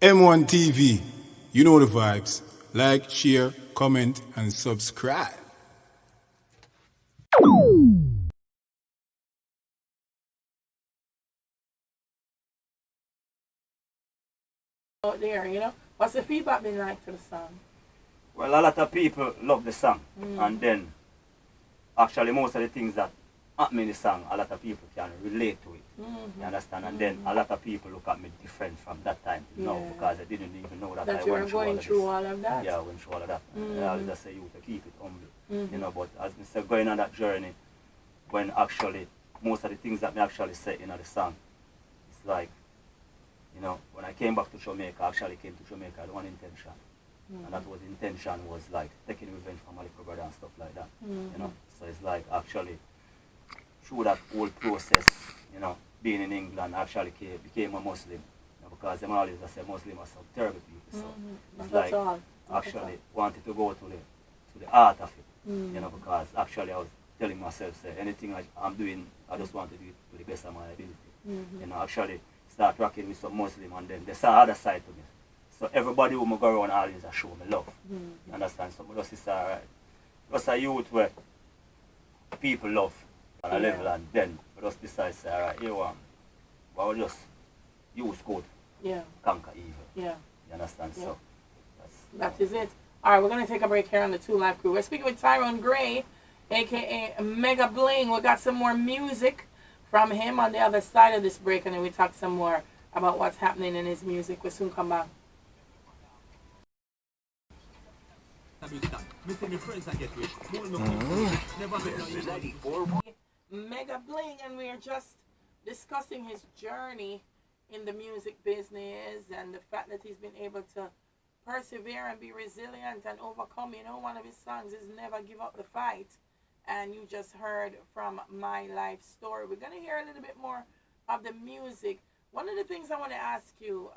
M1 TV, you know the vibes. Like, share, comment, and subscribe. Out there, what's the feedback been like to the song? Well, a lot of people love the song, and then actually most of the things that happen in the song, a lot of people can relate to it. You understand? And then a lot of people look at me different from that time to now because I didn't even know that I you were went through going all of through this. all of that. Yeah, I went through all of that. I always just say you to keep it humble, But as I said, going on that journey, when actually most of the things that me actually say in the song, it's like, when I came back to Jamaica, I actually came to Jamaica with one intention. And that was intention was like taking revenge from my little brother and stuff like that. So it's like actually through that whole process, being in England, I actually became a Muslim. Because them always say Muslims are some terrible people. So it's like actually wanted to go to the art of it. Because actually I was telling myself, say anything I'm doing, I just want to do it to the best of my ability. Actually start rocking with some Muslim and then they saw other side to me. So everybody who go around always show me love. You understand? So just it's alright. Just a youth where people love on a level and then just decide say, alright, here we'll just use good. Conquer evil. You understand? So that is it. Alright, we're gonna take a break here on the Two Live Crew. We're speaking with Tyrone Gray, aka Megga Bling. We got some more music from him on the other side of this break, and then we talk some more about what's happening in his music. We'll soon come back. Megga Bling, and we are just discussing his journey in the music business and the fact that he's been able to persevere and be resilient and overcome. One of his songs is Never Give Up the Fight, and you just heard from My Life Story. We're going to hear a little bit more of the music. One of the things I want to ask you,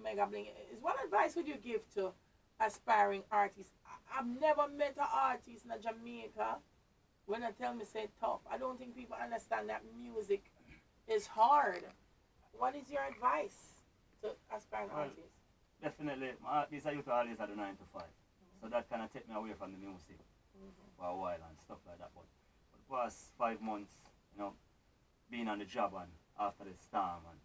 Megga Bling, is what advice would you give to aspiring artists? I've never met an artist in Jamaica when I tell me say tough. I don't think people understand that music is hard. What is your advice to aspiring artists? Definitely, my artists are used to always at the 9 to 5. So that kind of take me away from the music for a while and stuff like that. But for the past 5 months, being on the job and after the storm and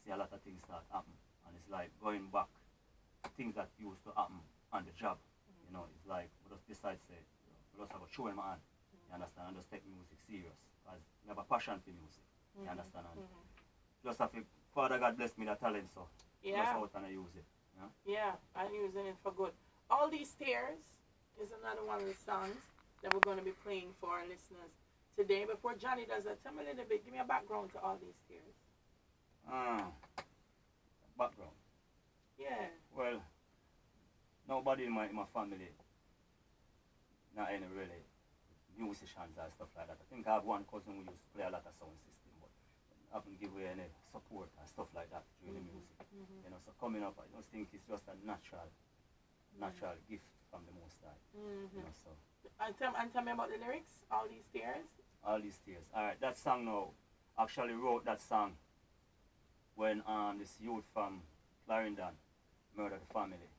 see a lot of things start happen. And it's like going back to things that used to happen on the job. It's like we just decide say, we just have a show in my hand. You understand? And just take music serious. Because we have a passion for music. You understand? And just have to, Father God bless me that talent, so just out and I use it. Yeah, I'm using it for good. All These Tears is another one of the songs that we're going to be playing for our listeners today. Before Johnny does that, tell me a little bit, give me a background to All These Tears. Background? Yeah. Well, nobody in my family, not any really musicians and stuff like that. I think I have one cousin who used to play a lot of sound system, but I haven't give away any support and stuff like that during the music. So coming up, I just think it's just a natural gift from the Most High. So. And tell me about the lyrics, All These Tears. All These Tears. Alright, that song now, actually wrote that song when this youth from Clarendon murdered the family,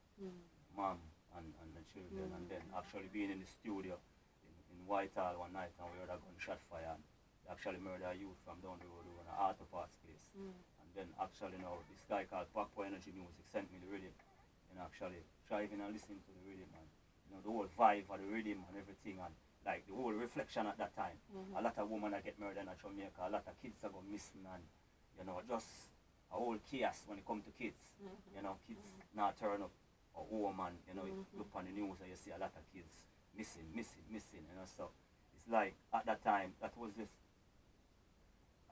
mom and the children, and then actually being in the studio in Whitehall one night and we heard a gunshot fire. They actually murdered a youth from down the road in an auto parts place. And then actually now this guy called Paco Energy Music sent me the rhythm and actually driving and listening to the rhythm and the whole vibe of the rhythm and everything and like the whole reflection at that time. A lot of women that get murdered in Jamaica, a lot of kids are going missing and just a whole chaos when it comes to kids. Kids not turn up or home and you look on the news and you see a lot of kids missing. So it's like at that time that was just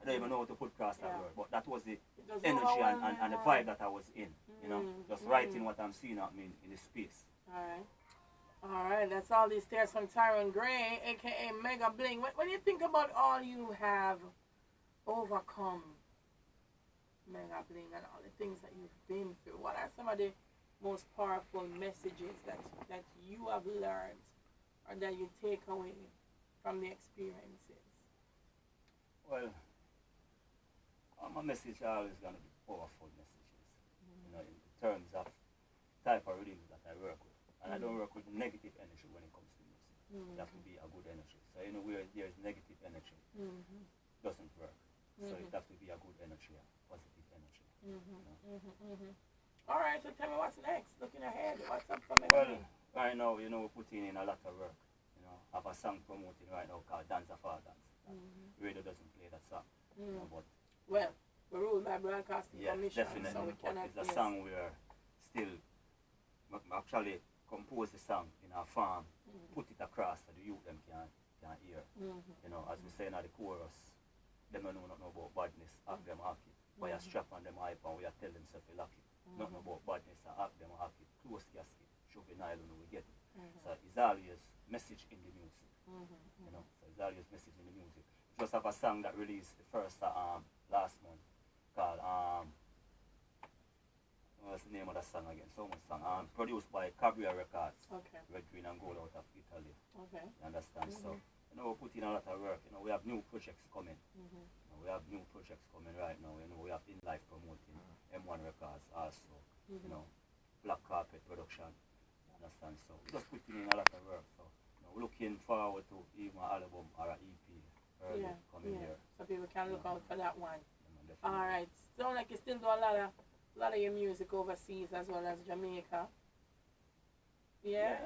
I don't even know how to put across that word, but that was the energy and the vibe that I was in, just writing what I'm seeing out in the space. Alright, that's All These Tears from Tyrone Gray, aka Megga Bling. When you think about all you have overcome, Megga Bling, and all the things that you've been through, what are some of the most powerful messages that you have learned or that you take away from the experiences? Well, my message are always going to be powerful messages, in terms with negative energy when it comes to music. You have to be a good energy. So where there's negative energy, doesn't work. So it has to be a good energy, a positive energy. All right, so tell me what's next. Looking ahead, what's up for me? Well, right now, we're putting in a lot of work. I have a song promoting right now called Dance of All Dance. Radio doesn't play that song. But well, we're ruled by Broadcasting Commission, definitely. so we cannot. But it's a song where still actually compose the song in our farm, put it across so the youth them can hear. As we say in the chorus, them don't know nothing about badness, act them hacky. By a strap on them hype and we are tell them self lucky. Nothing about badness, act them hacky. Close casket, juvenile when we get it. So it's always message in the music. So it's always message in the music. Just have a song that released the first last month called what's the name of that song again? So much song. Produced by Cabria Records. Okay. Red, Green and Gold out of Italy. Okay. You understand? So we put in a lot of work. We have new projects coming. We have new projects coming right now. We have In Life promoting M1 Records also. Black Carpet production. You understand? So we just putting in a lot of work. So we're looking forward to even an album or an EP early coming here. So people can look out for that one. Definitely. All right. Sound like you still do a lot of your music overseas as well as Jamaica. Yeah.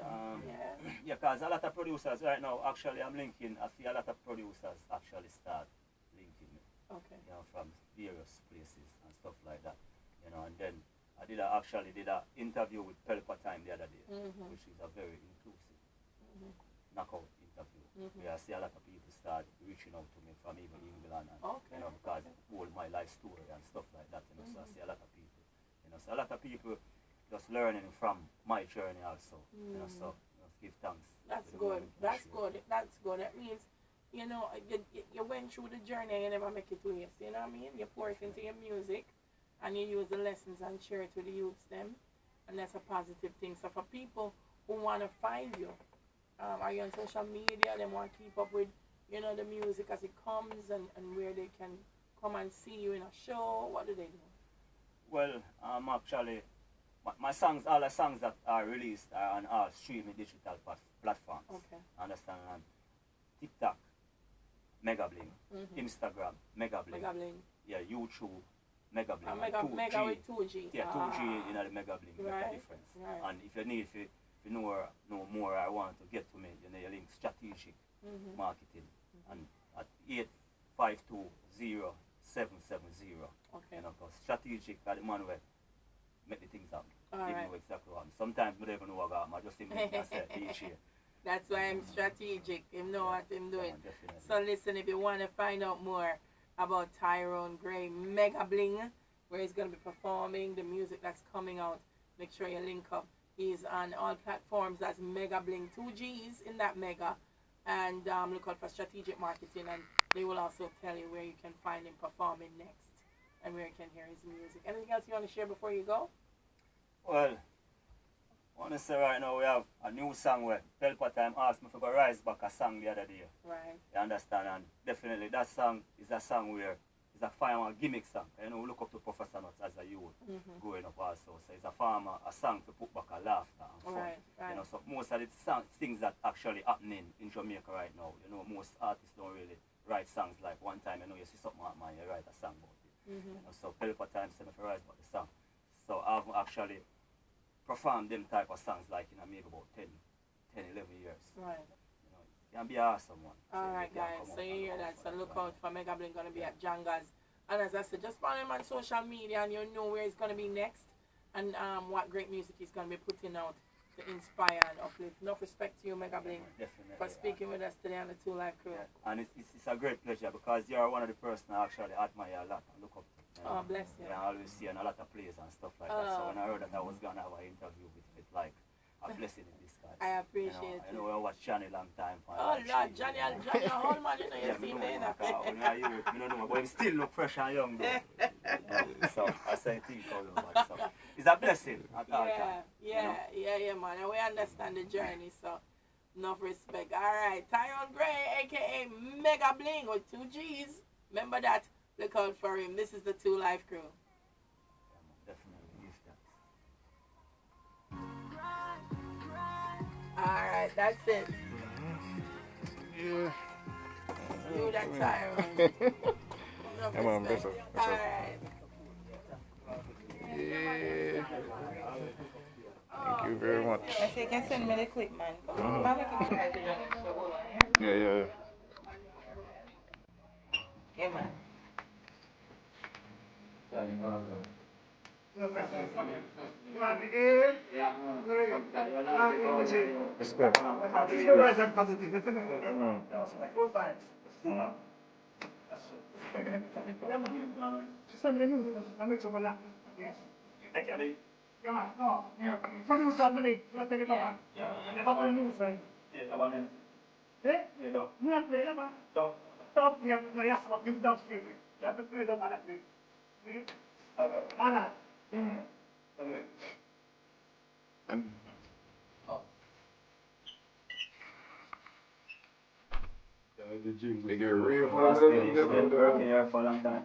Because a lot of producers right now, actually, I see a lot of producers actually start linking me. Okay. From various places and stuff like that. And then I actually did an interview with Pelpa Time the other day, which is a very inclusive knockout interview. Where I see a lot of people start reaching out to me from even England and because all my life story and stuff like that. So I see a lot of people. So a lot of people just learning from my journey also. So give thanks. That's good. That's good. That's good. That means, you went through the journey and you never make it waste. You know what I mean? You pour it into your music and you use the lessons and share it with the youths them. And that's a positive thing. So for people who want to find you, are you on social media? They want to keep up with, the music as it comes and where they can come and see you in a show. What do they do? Well, actually, my songs, all the songs that are released are on all streaming digital platforms. Okay. Understand? And TikTok, Megga Bling. Instagram, Megga Bling. Megga Bling. Yeah, YouTube, Megga Bling. Megga with 2G. Yeah, 2G in the Megga Bling make a difference. Right. And if you need to know more or want to get to me, you link strategic marketing and at 8520770. Okay. Because strategic are the man where make the things happen. All They right. know exactly what happens. Sometimes I don't even know what I am. I just think myself each year. That's why I'm strategic. Him know what I'm doing. Definitely. So listen, if you want to find out more about Tyrone Gray, Megga Bling, where he's going to be performing, the music that's coming out, make sure you link up. He's on all platforms. That's Megga Bling, 2 G's in that Mega. And look out for strategic marketing, and they will also tell you where you can find him performing next and where you can hear his music. Anything else you want to share before you go? Well, I want to say right now we have a new song where Pelpa Time asked me to go rise back a song the other day. Right. You understand? And definitely that song is a song where it's a farmer gimmick song. We look up to Professor Nuts as a youth growing up also. So it's a song to put back a laughter and fun. Right. So most of the things that actually happening in Jamaica right now, most artists don't really write songs like one time, you see something happen, you write a song about it. So Pelpa Time sent me to rise back the song. So I've actually performed them type of songs like maybe about 10, 11 years. Right. It can be awesome one. All right, guys. So you hear that. So look out for Megga Bling going to be at Janga's. And as I said, just follow him on social media and you'll know where he's going to be next and what great music he's going to be putting out to inspire and uplift. Enough respect to you, Megga Bling, for speaking with us today on the Two Life Crew. Yeah. And it's a great pleasure because you're one of the persons I actually admire a lot and look up to. Oh, bless you. Yeah, I always see in a lot of plays and stuff like that. So when I heard that I was going to have an interview with it, like a blessing in disguise. I appreciate it. I know I watched Johnny long time. Oh, Lord, Johnny, a whole man, you see me there. You don't know, but he still look fresh and young though. So I say think all over. So it's a blessing at all time. Yeah, man. And we understand the journey, so enough respect. All right, Tyrone Gray, a.k.a. Megga Bling with 2 G's. Remember that. Look out for him. This is the Two Life Crew. Definitely. Give thanks. Alright, that's it. Yeah. You that Tyrone. Come on, that's up. Alright. Yeah. Thank you very much. I say, you can send me the clip, man. Yeah. Yeah, man. Respect. Make it real for us. Working here for a long time.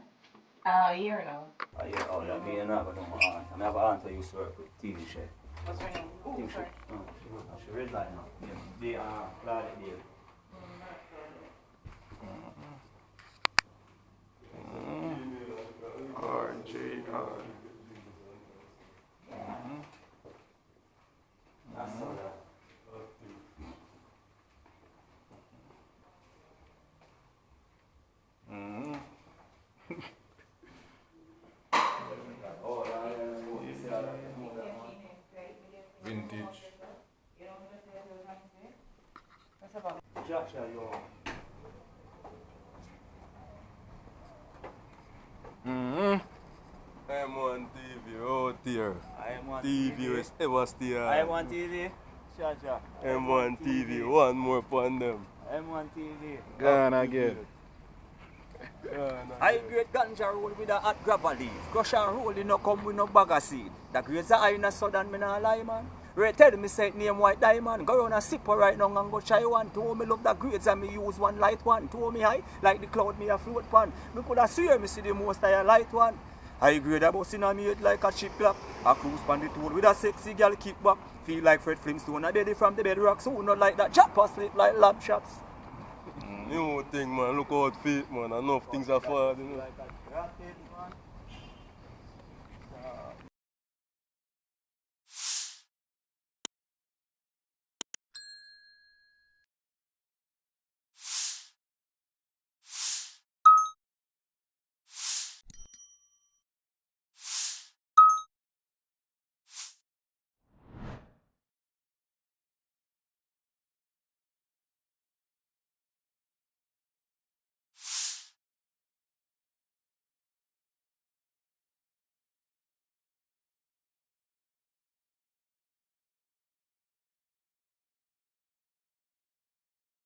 A year now. Oh, yeah, oh, that mean I have no aunt. I have an aunt who used to work with TV chef. What's her name? I think she resigned now. They are Claudia Dale. RJR. I saw that. Vintage. Joshua, yo. I'm on TV out here. I'm on TV is ever stay on. I'm on TV. Chacha. I'm on TV. One more upon them. I'm on TV. Gone again. I grade ganja roll with a hot grabber leaf. Crush and roll, you no come with no bag of seed. The grades are high in a southern, me nah lie, man. Ray tell me say it name White Diamond. Go round a sipper right now and go try one. To me love the grades and me use one light one. To me high, like the cloud me a float pan. Me coulda swear me see the most high light one. I grade a bus in a me head like a chip clap. A cruise pan the tool with a sexy girl kick back. Feel like Fred Flintstone a daddy from the bedrock. So not like that chop or sleep like lab shops. You think, man, look out feet, man. Enough things are far, you know. Like a